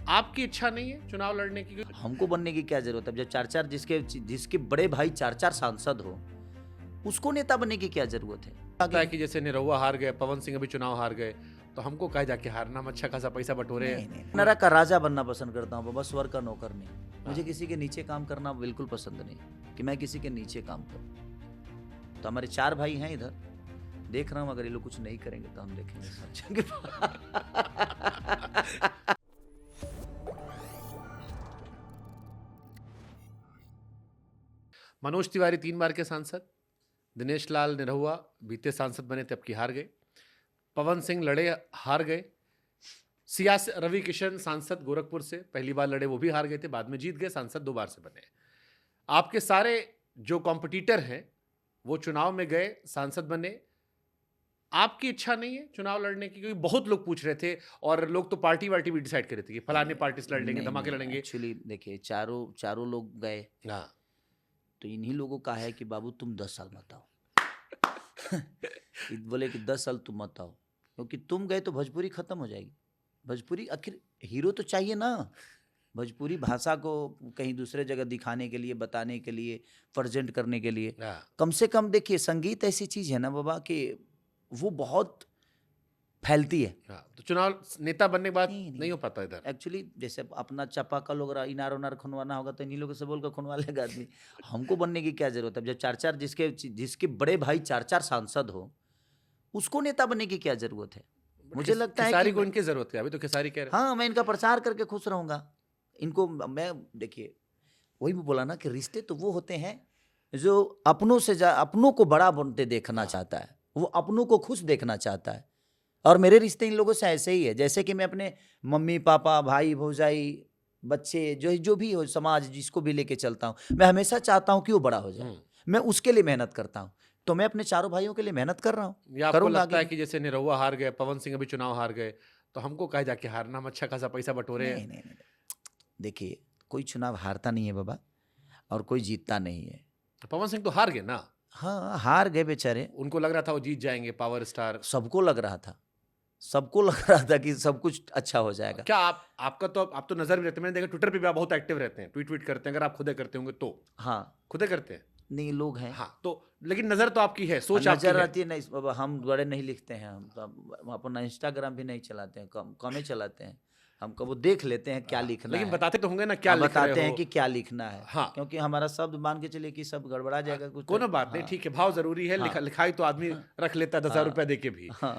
आपकी इच्छा नहीं है चुनाव लड़ने की? हमको बनने की क्या जरूरत है? जब चार चार जिसके बड़े भाई चार चार सांसद हो, उसको नेता बनने की क्या जरूरत है? लगता है कि जैसे निरहुआ हार गए, पवन सिंह अभी चुनाव हार गए, तो हमको कहे जाके हारना, हम अच्छा खासा पैसा बटोरे हैं। नहीं, नरक का राजा बनना पसंद करता हूँ बाबा, स्वर्ग का नौकर नहीं। मुझे किसी के नीचे काम करना बिल्कुल पसंद नहीं कि मैं किसी के नीचे काम करूँ। तो हमारे चार भाई हैं इधर, देख रहा हूँ, अगर ये लोग कुछ नहीं करेंगे तो हम देखेंगे मनोज तिवारी 3 बार के सांसद, दिनेश लाल निरहुआ बीते सांसद बने थे, अब की हार गए। पवन सिंह लड़े, हार गए। सियासी रवि किशन सांसद गोरखपुर से पहली बार लड़े, वो भी हार गए थे, बाद में जीत गए, सांसद 2 बार से बने। आपके सारे जो कॉम्पिटिटर हैं वो चुनाव में गए, सांसद बने। आपकी इच्छा नहीं है चुनाव लड़ने की? क्योंकि बहुत लोग पूछ रहे थे और लोग तो पार्टी वार्टी भी डिसाइड कर रहे थे कि फलाने पार्टी से लड़ लेंगे, धमाके लड़ेंगे। एक्चुअली देखिए, चारों लोग गए, हाँ, तो इन्हीं लोगों का है कि बाबू तुम 10 साल मत आओ। बोले कि 10 साल तुम मत आओ, क्योंकि तुम गए तो भोजपुरी खत्म हो जाएगी। भोजपुरी आखिर हीरो तो चाहिए ना, भोजपुरी भाषा को कहीं दूसरे जगह दिखाने के लिए, बताने के लिए, प्रेजेंट करने के लिए। कम से कम देखिए, संगीत ऐसी चीज है ना बाबा कि वो बहुत फैलती है। तो चुनाव नेता बनने के बाद नहीं हो पाता इधर। एक्चुअली जैसे अपना चापा का लोग इनार उनार खुनवाना होगा तो इन्हीं लोगों से बोल कर खुनवा लेगा आदमी। हमको बनने की क्या जरूरत है? जब चार चार जिसके बड़े भाई चार चार सांसद हो, उसको नेता बनने की क्या जरूरत है? मुझे लगता है खेसारी को इनकी जरूरत है, अभी तो खेसारी कह रहे। हाँ, मैं इनका प्रचार करके खुश रहूंगा। इनको मैं देखिए, वही भी बोला ना कि रिश्ते तो वो होते हैं जो अपनों को बड़ा बनते देखना चाहता है, वो अपनों को खुश देखना चाहता है। और मेरे रिश्ते इन लोगों से ऐसे ही है, जैसे कि मैं अपने मम्मी पापा, भाई भौजाई, बच्चे, जो भी हो, समाज जिसको भी लेके चलता हूँ, मैं हमेशा चाहता हूँ कि वो बड़ा हो जाए। मैं उसके लिए मेहनत करता हूँ, तो मैं अपने चारों भाइयों के लिए मेहनत कर रहा हूँ। आपको लगता है कि जैसे निरहुआ हार गए, पवन सिंह अभी चुनाव हार गए, तो हमको कहे जाके हारना, हम अच्छा खासा पैसा बटोरे हैं? नहीं, देखिए, कोई चुनाव हारता नहीं है बाबा, और कोई जीतता नहीं है। पवन सिंह तो हार गए ना। हाँ, हार गए बेचारे। उनको लग रहा था वो जीत जाएंगे, पावर स्टार। सबको लग रहा था कि सब कुछ अच्छा हो जाएगा। क्या आप तो नजर भी रहते हैं, मैंने देखा ट्विटर पे भी आप बहुत एक्टिव रहते हैं, ट्वीट करते हैं, अगर आप खुदे करते होंगे तो? हाँ, खुदे करते हैं? नहीं, लोग हैं। हाँ, तो लेकिन नजर तो आपकी है, सोच आपकी नजर है। आती है। नहीं बाबा, हम बड़े नहीं लिखते हैं, हम अपना इंस्टाग्राम भी नहीं चलाते हैं, कम ही चलाते हैं। हम कब देख लेते हैं क्या लिखना लेकिन है, बताते तो होंगे ना क्या लिख रहे हो। बताते हैं कि क्या लिखना है। हाँ, क्योंकि हमारा शब्द मान के चलिए कि सब गड़बड़ा जाएगा कुछ। कोनो बात नहीं, ठीक है, भाव जरूरी है। लिखाई तो आदमी रख लेता है 10,000 रुपया दे के भी। हाँ।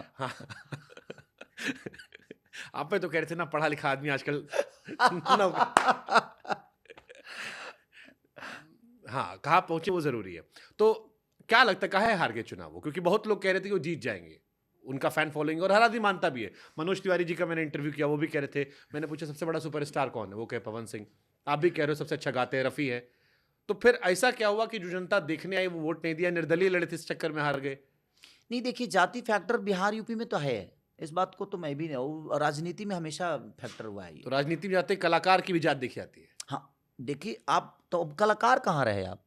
आप पे तो कह रहे थे ना, पढ़ा लिखा आदमी आजकल। हाँ, कहाँ पहुंचे वो जरूरी है। तो क्या लगता है काहे हार गए चुनाव वो? क्योंकि बहुत लोग कह रहे थे कि वो जीत जाएंगे, उनका फैन फॉलोइंग, और हर आदमी मानता भी है। मनोज तिवारी जी का मैंने इंटरव्यू किया, वो भी कह रहे थे, मैंने पूछा सबसे बड़ा सुपरस्टार कौन है, वो कहे पवन सिंह। आप भी कह रहे हो सबसे अच्छा गाते हैं, रफी है। तो फिर ऐसा क्या हुआ कि जो जनता देखने आई वो वोट नहीं दिया, निर्दलीय लड़े थे, इस चक्कर में हार गए? नहीं, देखिए, जाति फैक्टर बिहार यूपी में तो है, इस बात को तो मैं भी नहीं, राजनीति में हमेशा फैक्टर हुआ है। तो राजनीति में जाते कलाकार की भी जात देखी जाती है। हाँ, देखिए, आप तो अब कलाकार कहाँ रहे? आप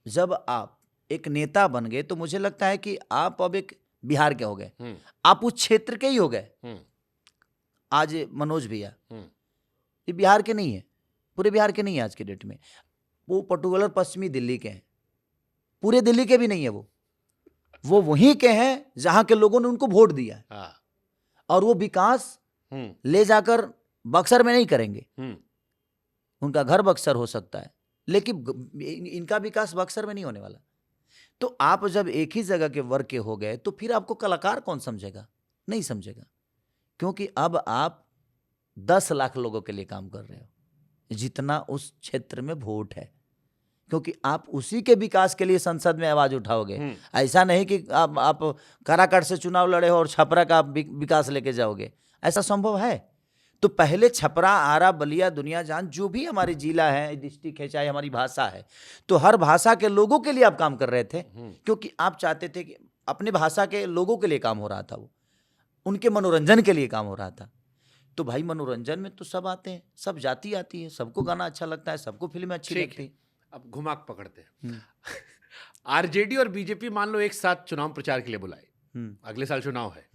जब आप एक नेता बन गए तो मुझे लगता है कि आप अब एक बिहार के हो गए, आप उस क्षेत्र के ही हो गए। आज मनोज भैया ये बिहार के नहीं है, पूरे बिहार के नहीं है आज के डेट में। वो पर्टिकुलर पश्चिमी दिल्ली के हैं, पूरे दिल्ली के भी नहीं है। वो वहीं के हैं जहां के लोगों ने उनको वोट दिया है। और वो विकास ले जाकर बक्सर में नहीं करेंगे। उनका घर बक्सर हो सकता है, लेकिन इनका विकास बक्सर में नहीं होने वाला। तो आप जब एक ही जगह के वर्ग के हो गए तो फिर आपको कलाकार कौन समझेगा? नहीं समझेगा, क्योंकि अब आप 10 लाख लोगों के लिए काम कर रहे हो, जितना उस क्षेत्र में वोट है, क्योंकि आप उसी के विकास के लिए संसद में आवाज उठाओगे। ऐसा नहीं कि आप काराकाट से चुनाव लड़े हो और छपरा का विकास लेके जाओगे, ऐसा संभव है? तो पहले छपरा, आरा, बलिया, दुनिया जान, जो भी हमारे जिला है, डिस्ट्रिक्ट है, चाहे हमारी भाषा है, तो हर भाषा के लोगों के लिए आप काम कर रहे थे, क्योंकि आप चाहते थे कि अपने भाषा के लोगों के लिए काम हो रहा था, वो उनके मनोरंजन के लिए काम हो रहा था। तो भाई, मनोरंजन में तो सब आते हैं, सब जाति आती है, सबको गाना अच्छा लगता है, सबको फिल्में अच्छी लगती है। अब घुमाक पकड़ते हैं। आरजेडी और बीजेपी मान लो एक साथ चुनाव प्रचार के लिए बुलाए, अगले साल चुनाव है,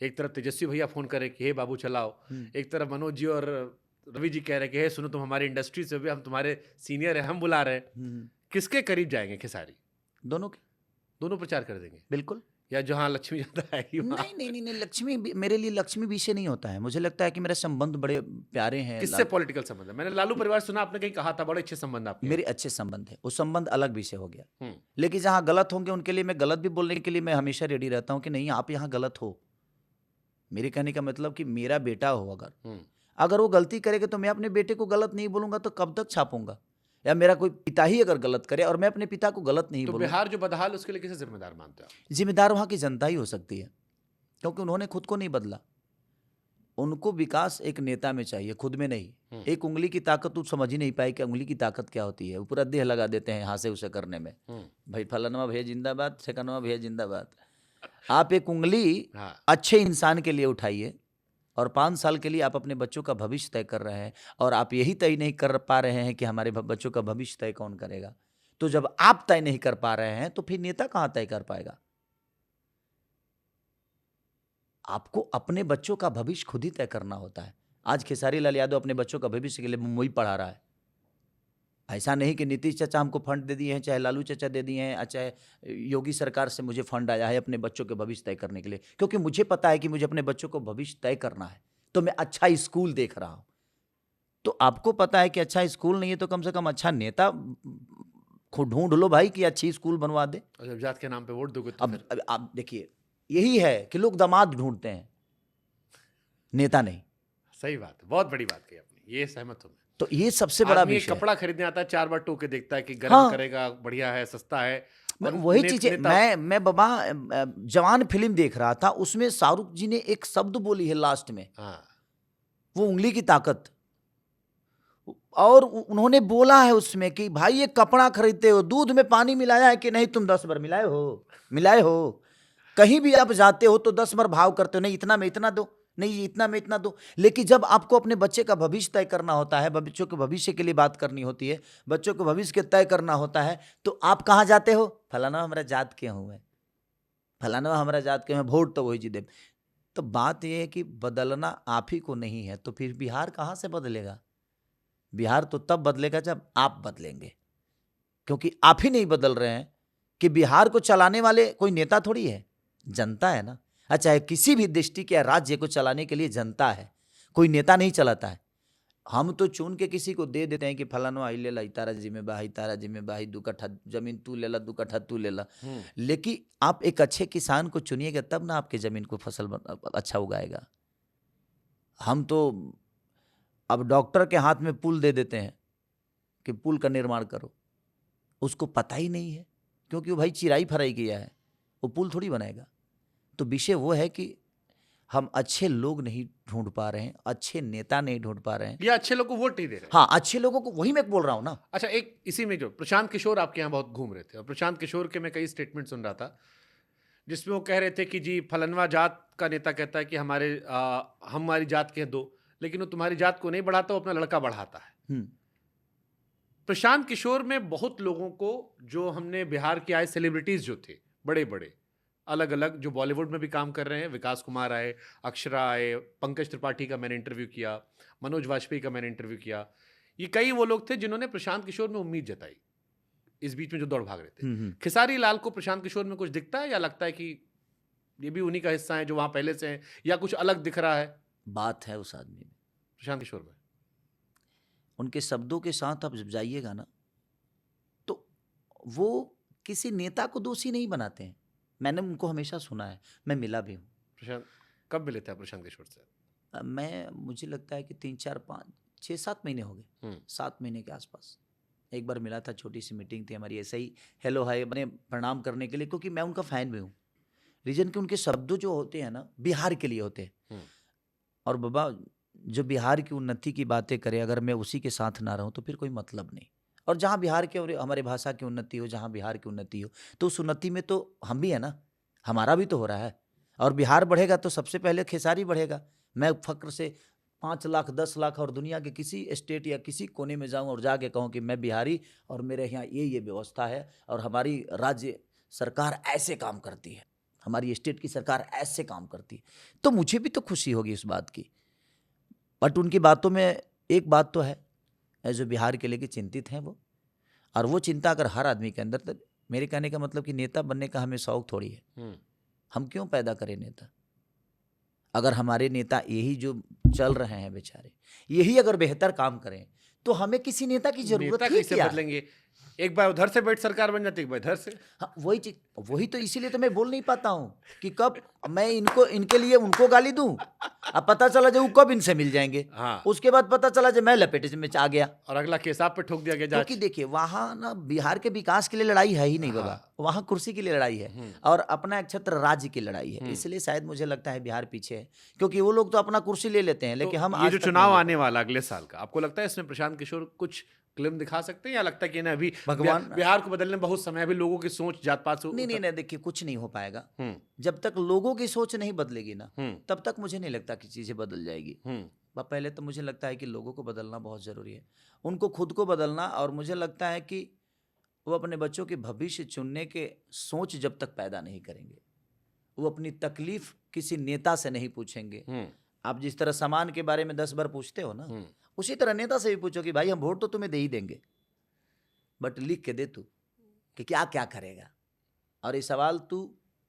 एक तरफ तेजस्वी भैया फोन करे कि हे बाबू चलाओ, एक तरफ मनोज जी और रवि जी कह रहे हैं कि हे सुनो तुम हमारी इंडस्ट्री से भी, हम तुम्हारे सीनियर हैं, हम बुला रहे हैं, किसके करीब जाएंगे खेसारी? दोनों के। दोनों प्रचार कर देंगे बिल्कुल। या जहां लक्ष्मी ज्यादा आएगी वहां? नहीं, लक्ष्मी मेरे लिए लक्ष्मी विषय नहीं होता है। मुझे लगता है कि मेरे संबंध बड़े प्यारे हैं। किससे पॉलिटिकल संबंध है? मैंने लालू परिवार सुना, आपने कहीं कहा था बड़े अच्छे संबंध आपके। मेरे अच्छे संबंध है, वो संबंध अलग विषय हो गया। हम्म, लेकिन जहां गलत होंगे उनके लिए मैं गलत भी बोलने के लिए मैं हमेशा रेडी रहता हूं कि नहीं आप यहाँ गलत हो। मेरे कहने का मतलब कि मेरा बेटा हो अगर वो गलती करेगा तो मैं अपने बेटे को गलत नहीं बोलूंगा तो कब तक छापूंगा? या मेरा कोई पिता ही अगर गलत करे और मैं अपने पिता को गलत नहीं तो बोलूं, बिहार जो बदहाल है, उसके लिए किसे जिम्मेदार मानते हो आप? जिम्मेदार वहां की जनता ही हो सकती है, क्योंकि उन्होंने खुद को नहीं बदला। उनको विकास एक नेता में चाहिए, खुद में नहीं। एक उंगली की ताकत तू समझ ही नहीं पाई कि उंगली की ताकत क्या होती है। वो पूरा देह लगा देते हैं यहाँ से उसे करने में। भाई फलाना भैया जिंदाबाद, सेकंडवा भैया जिंदाबाद। आप एक उंगली हाँ, अच्छे इंसान के लिए उठाइए और 5 साल के लिए आप अपने बच्चों का भविष्य तय कर रहे हैं और आप यही तय नहीं कर पा रहे हैं कि हमारे बच्चों का भविष्य तय कौन करेगा। तो जब आप तय नहीं कर पा रहे हैं तो फिर नेता कहां तय कर पाएगा? आपको अपने बच्चों का भविष्य खुद ही तय करना होता है। आज खेसारी लाल यादव अपने बच्चों का भविष्य के लिए मुंबई पढ़ा रहा है। ऐसा नहीं कि नीतीश चाचा हमको फंड दे दिए हैं, चाहे लालू चाचा दे दिए हैं, चाहे योगी सरकार से मुझे फंड आया है अपने बच्चों के भविष्य तय करने के लिए, क्योंकि मुझे पता है कि मुझे अपने बच्चों को भविष्य तय करना है। तो मैं अच्छा स्कूल देख रहा हूं। तो आपको पता है कि अच्छा स्कूल नहीं है तो कम से कम अच्छा नेता ढूंढ लो भाई कि अच्छी स्कूल बनवा दे। और जब जात के नाम पे वोट दोगे तो फिर? अब आप देखिए, यही है कि लोग दामाद ढूंढते हैं, नेता नहीं। सही बात है, बहुत बड़ी बात कही आपने, ये सहमत हूं मैं। तो ये सबसे बड़ा आदमी एक विषय है। कपड़ा खरीदने आता है, 4 बार टोके देखता है कि गर्म हाँ। करेगा, बढ़िया है, सस्ता है। और वही चीजें नेता मैं बाबा जवान फिल्म देख रहा था, उसमें शाहरुख जी ने एक शब्द बोली है लास्ट में, हाँ, वो उंगली की ताकत। और उन्होंने बोला है उसमें कि भाई ये कपड़ा खरीदते हो, दूध में पानी मिलाया है कि नहीं? तुम 10 बार मिलाए हो। कहीं भी आप जाते हो तो 10 बार भाव करते हो, नहीं इतना में इतना दो, नहीं इतना में इतना दो। लेकिन जब आपको अपने बच्चे का भविष्य तय करना होता है, बच्चों के भविष्य के लिए बात करनी होती है, बच्चों के भविष्य के तय करना होता है, तो आप कहाँ जाते हो? फलाना हमारा जात के हुए, फलाना हमारा जात के हुए, वोट तो वही जी दे। तो बात यह है कि बदलना आप ही को नहीं है, तो फिर बिहार कहाँ से बदलेगा? बिहार तो तब बदलेगा जब आप बदलेंगे, क्योंकि आप ही नहीं बदल रहे हैं। कि बिहार को चलाने वाले कोई नेता थोड़ी है, जनता है ना। अच्छा, किसी भी डिस्ट्रिक्ट या राज्य को चलाने के लिए जनता है, कोई नेता नहीं चलाता है। हम तो चुन के किसी को दे देते हैं कि फलाना आई ले ला, तारा जिम्मेबाही 2 कट्ठा जमीन तू ले ला, 2 कट्ठा तू ले ला। लेकिन आप एक अच्छे किसान को चुनिएगा तब ना आपके जमीन को फसल अच्छा उगाएगा। हम तो अब डॉक्टर के हाथ में पुल दे देते हैं कि पुल का निर्माण करो, उसको पता ही नहीं है, क्योंकि वो भाई चिराई फराई किया है, वो पुल थोड़ी बनाएगा। तो विषय वो है कि हम अच्छे लोग नहीं ढूंढ पा रहे हैं, अच्छे नेता नहीं ढूंढ पा रहे हैं, या अच्छे लोग को वोट नहीं दे रहे। हाँ, अच्छे लोगों को, वही मैं बोल रहा हूं ना। अच्छा, एक इसी में जो प्रशांत किशोर आपके यहाँ बहुत घूम रहे थे, और प्रशांत किशोर के मैं कई स्टेटमेंट सुन रहा था जिसमें वो कह रहे थे कि जी फलनवा जात का नेता कहता है कि हमारी जात के दो, लेकिन वो तुम्हारी जात को नहीं बढ़ाता, वो अपना लड़का बढ़ाता है। प्रशांत किशोर में बहुत लोगों को, जो हमने बिहार के आए सेलिब्रिटीज जो थे बड़े बड़े अलग अलग, जो बॉलीवुड में भी काम कर रहे हैं, विकास कुमार आए, अक्षरा आए, पंकज त्रिपाठी का मैंने इंटरव्यू किया, मनोज वाजपेयी का मैंने इंटरव्यू किया, ये कई वो लोग थे जिन्होंने प्रशांत किशोर में उम्मीद जताई इस बीच में जो दौड़ भाग रहे थे। खेसारी लाल को प्रशांत किशोर में कुछ दिखता है, या लगता है कि ये भी उन्हीं का हिस्सा है जो वहां पहले से हैं, या कुछ अलग दिख रहा है? बात है उस आदमी में, प्रशांत किशोर में उनके शब्दों के साथ आप जब जाइएगा ना, तो वो किसी नेता को दोषी नहीं बनाते हैं। मैंने उनको हमेशा सुना है, मैं मिला भी हूँ। प्रशांत कब मिले थे आप प्रशांत किशोर से? मुझे लगता है कि 3, 4, 5, 6, 7 महीने हो गए, 7 महीने के आसपास। एक बार मिला था, छोटी सी मीटिंग थी हमारी, ऐसे ही हेलो हाय बने प्रणाम करने के लिए, क्योंकि मैं उनका फैन भी हूँ। रीजन कि उनके शब्द जो होते हैं ना, बिहार के लिए होते हैं। और बाबा, जो बिहार की उन्नति की बातें करे, अगर मैं उसी के साथ ना रहूं तो फिर कोई मतलब नहीं। और जहाँ बिहार के और हमारे भाषा की उन्नति हो, जहाँ बिहार की उन्नति हो, तो उस उन्नति में तो हम भी है ना, हमारा भी तो हो रहा है। और बिहार बढ़ेगा तो सबसे पहले खेसारी बढ़ेगा। मैं फक्र से 5 लाख 10 लाख और दुनिया के किसी स्टेट या किसी कोने में जाऊं और जाके कहूं कि मैं बिहारी और मेरे यहाँ ये व्यवस्था है और हमारी राज्य सरकार ऐसे काम करती है, हमारी स्टेट की सरकार ऐसे काम करती है, तो मुझे भी तो खुशी होगी इस बात की। बट उनकी बातों में एक बात तो है, जो बिहार के लेके चिंतित हैं वो, और वो चिंता अगर हर आदमी के अंदर, तो मेरे कहने का मतलब कि नेता बनने का हमें शौक थोड़ी है। हम क्यों पैदा करें नेता? अगर हमारे नेता यही जो चल रहे हैं बेचारे, यही अगर बेहतर काम करें, तो हमें किसी नेता की जरूरत नेता ही कैसे क्या? बदलेंगे? एक बार उधर से बैठ सरकार बन जाती है, एक बार इधर से। हाँ, वही चीज, वही तो इसीलिए तो मैं बोल नहीं पाता हूँ कि कब मैं इनके लिए उनको गाली दूं, अब पता चला जब वो कब इनसे मिल जाएंगे, हाँ, उसके बाद पता चला जब मैं लपेटे में आ गया। और अगला केस आप पे ठोक दिया गया जांच। क्योंकि देखिए वहाँ ना बिहार के विकास के लिए लड़ाई है ही नहीं बाबा, हाँ। वहाँ कुर्सी के लिए लड़ाई है और अपना एक छत्र राज्य की लड़ाई है। इसलिए शायद मुझे लगता है बिहार पीछे है, क्योंकि वो लोग तो अपना कुर्सी ले लेते हैं, लेकिन तो हम ये आज जो तक चुनाव नहीं ले आने वाला अगले साल का, आपको लगता है इसमें प्रशांत किशोर कुछ क्लिम दिखा सकते हैं, या लगता है कि ना अभी भगवान- बिहार को बदलने में बहुत समय है, अभी लोगों की सोच जात पात से नहीं, देखिए कुछ नहीं हो पाएगा हम्म, जब तक लोगों की सोच नहीं बदलेगी ना, हम्म, तब तक मुझे नहीं लगता कि चीजें बदल जाएगी। पहले तो मुझे लगता है कि लोगों को बदलना बहुत जरूरी है, उनको खुद को बदलना, और मुझे लगता है कि वो अपने बच्चों के भविष्य चुनने के सोच जब तक पैदा नहीं करेंगे, वो अपनी तकलीफ किसी नेता से नहीं पूछेंगे। आप जिस तरह सामान के बारे में 10 बार पूछते हो ना, उसी तरह नेता से भी पूछो कि भाई हम वोट तो तुम्हें दे ही देंगे, बट लिख के दे तू कि क्या क्या करेगा। और ये सवाल तू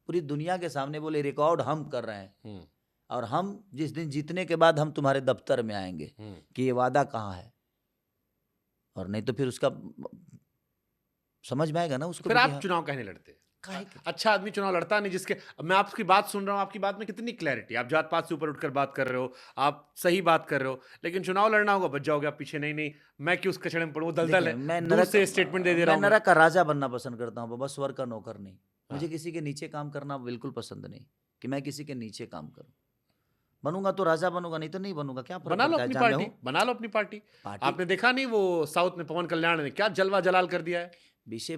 पूरी दुनिया के सामने बोले, रिकॉर्ड हम कर रहे हैं, और हम जिस दिन जीतने के बाद हम तुम्हारे दफ्तर में आएंगे कि ये वादा कहाँ है, और नहीं तो फिर उसका समझ में आएगा ना उसको। फिर आप चुनाव कहने लड़ते? अच्छा आदमी चुनाव लड़ता नहीं, जिसके, मैं आपकी बात सुन रहा हूँ, आपकी बात में कितनी क्लैरिटी, आप जात पात से ऊपर उठकर बात कर रहे हो, आप सही बात कर रहे हो, लेकिन चुनाव लड़ना होगा बच जाओगे आप पीछे, नहीं मैं क्यों उस कचड़े में पढ़ूं, दलदल है, मैं दूर से स्टेटमेंट दे रहा हूं। मैं नरक का राजा बनना पसंद करता हूँ बाबा, स्वर्ग का नौकर नहीं। मुझे किसी के नीचे काम करना बिल्कुल पसंद नहीं, कि मैं किसी के नीचे काम करूं। बनूंगा तो राजा बनूंगा, नहीं तो नहीं बनूंगा। क्या बना लो अपनी पार्टी, बना लो अपनी पार्टी। आपने देखा नहीं वो साउथ में पवन कल्याण ने क्या जलवा जलाल कर दिया है। विषय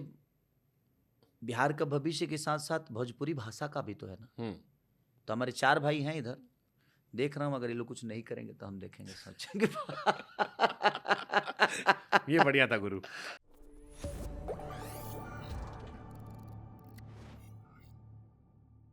बिहार का भविष्य के साथ साथ भोजपुरी भाषा का भी तो है ना। तो हमारे 4 भाई हैं इधर, देख रहा हूँ, अगर ये लोग कुछ नहीं करेंगे तो हम देखेंगे, सोचेंगे। ये बढ़िया था गुरु।